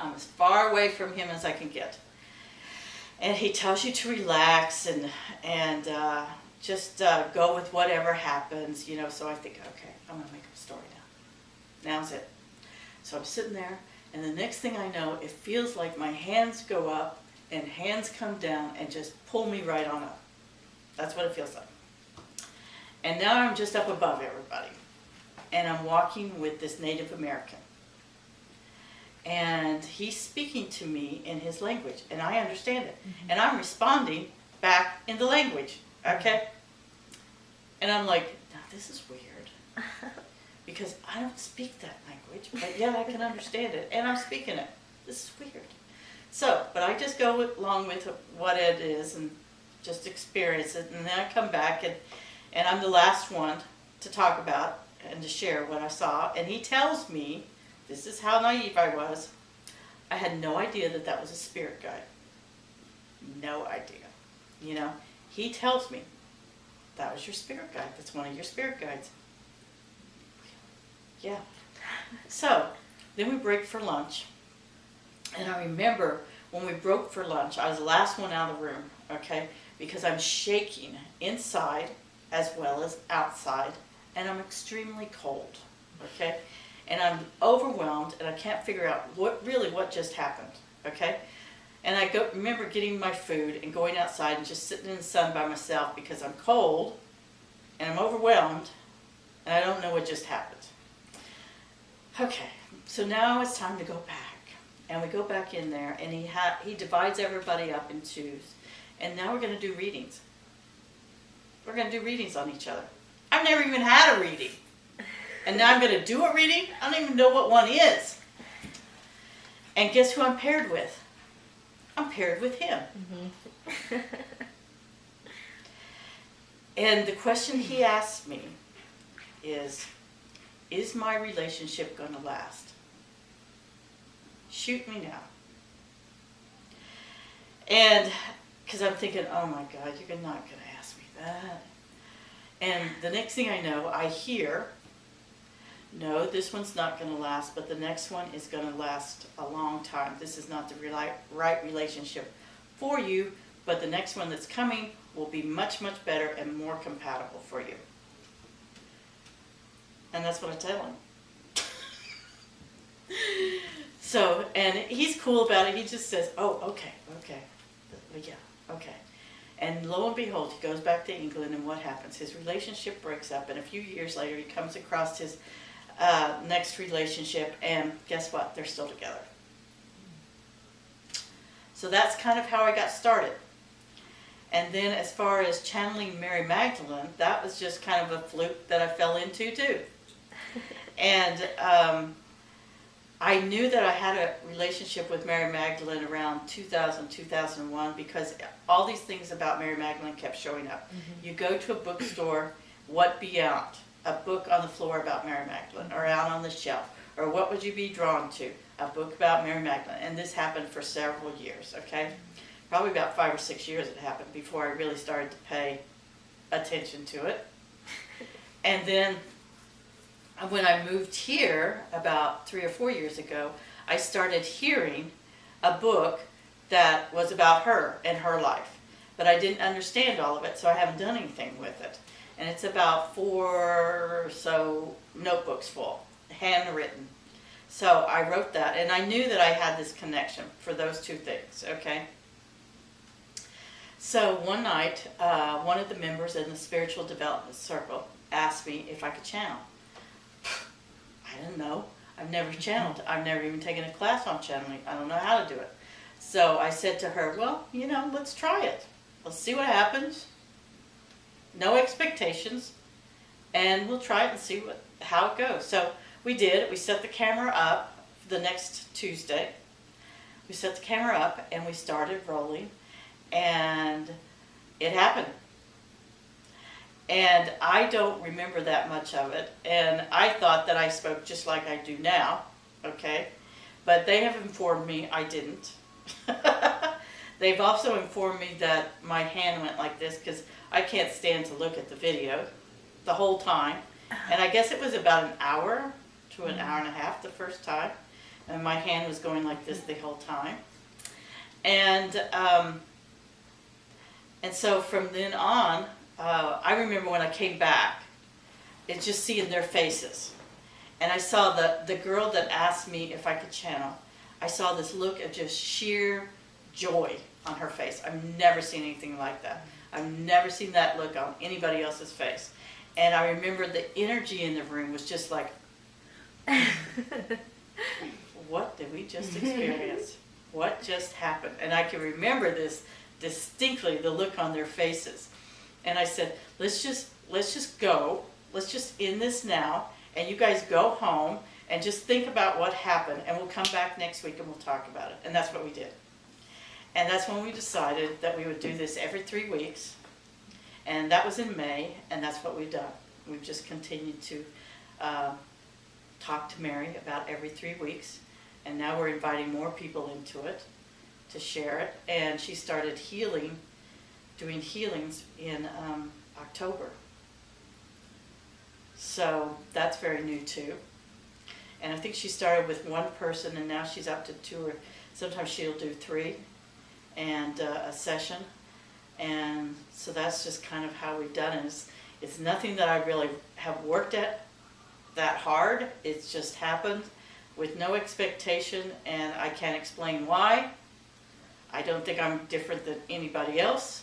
I'm as far away from him as I can get. And he tells you to relax and just go with whatever happens, you know. So I think, okay, I'm going to make up a story now. Now's it. So I'm sitting there, and the next thing I know, it feels like my hands go up and hands come down and just pull me right on up. That's what it feels like. And now I'm just up above everybody. And I'm walking with this Native American. And he's speaking to me in his language, and I understand it. Mm-hmm. And I'm responding back in the language, okay? And I'm like, now this is weird, because I don't speak that language, but yet I can understand it, and I'm speaking it. This is weird. So, but I just go along with what it is and just experience it, and then I come back, and I'm the last one to talk about and to share what I saw, and he tells me, this is how naive I was. I had no idea that that was a spirit guide. No idea. You know, he tells me, that was your spirit guide. That's one of your spirit guides. Yeah. So, then we break for lunch. And I remember when we broke for lunch, I was the last one out of the room, okay? Because I'm shaking inside as well as outside. And I'm extremely cold, okay? And I'm overwhelmed, and I can't figure out what just happened, okay? And I remember getting my food and going outside and just sitting in the sun by myself because I'm cold, and I'm overwhelmed, and I don't know what just happened. Okay, so now it's time to go back. And we go back in there, and he divides everybody up in twos. And now we're going to do readings. We're going to do readings on each other. I've never even had a reading. And now I'm going to do a reading? I don't even know what one is. And guess who I'm paired with? I'm paired with him. Mm-hmm. And the question he asked me is my relationship going to last? Shoot me now. And because I'm thinking, oh my God, you're not going to ask me that. And the next thing I know, I hear, no, this one's not going to last, but the next one is going to last a long time. This is not the right relationship for you, but the next one that's coming will be much, much better and more compatible for you. And that's what I tell him. So, and he's cool about it. He just says, oh, okay. Yeah, okay. And lo and behold, he goes back to England, and what happens? His relationship breaks up, and a few years later, he comes across his next relationship, and guess what? They're still together. So that's kind of how I got started. And then as far as channeling Mary Magdalene, that was just kind of a fluke that I fell into too. And I knew that I had a relationship with Mary Magdalene around 2000, 2001 because all these things about Mary Magdalene kept showing up. Mm-hmm. You go to a bookstore, what be out? A book on the floor about Mary Magdalene, or out on the shelf, or what would you be drawn to? A book about Mary Magdalene. And this happened for several years, okay? Probably about 5 or 6 years it happened before I really started to pay attention to it. And then when I moved here about 3 or 4 years ago, I started hearing a book that was about her and her life. But I didn't understand all of it, so I haven't done anything with it. And it's about 4 or so notebooks full, handwritten. So I wrote that, and I knew that I had this connection for those two things, okay? So one night, one of the members in the spiritual development circle asked me if I could channel. I didn't know. I've never channeled. I've never even taken a class on channeling. I don't know how to do it. So I said to her, well, you know, let's try it. Let's see what happens. No expectations. And we'll try it and see how it goes. So we did. We set the camera up the next Tuesday. We set the camera up and we started rolling. And it happened. And I don't remember that much of it. And I thought that I spoke just like I do now, okay? But they have informed me I didn't. They've also informed me that my hand went like this because I can't stand to look at the video the whole time. And I guess it was about an hour to an hour and a half the first time. and my hand was going like this the whole time. And so from then on, I remember when I came back, it's just seeing their faces. And I saw the girl that asked me if I could channel, I saw this look of just sheer joy on her face. I've never seen anything like that. I've never seen that look on anybody else's face. And I remember the energy in the room was just like, what did we just experience? What just happened? And I can remember this distinctly, the look on their faces. And I said, let's just go. Let's just end this now. And you guys go home and just think about what happened. And we'll come back next week and we'll talk about it. And that's what we did. And that's when we decided that we would do this every 3 weeks. And that was in May. And that's what we've done. We've just continued to talk to Mary about every 3 weeks. And now we're inviting more people into it to share it. And she started doing healings in October. So that's very new too. And I think she started with 1 person and now she's up to 2, or sometimes she'll do 3 and a session. And so that's just kind of how we've done it. It's nothing that I really have worked at that hard. It's just happened with no expectation, and I can't explain why. I don't think I'm different than anybody else.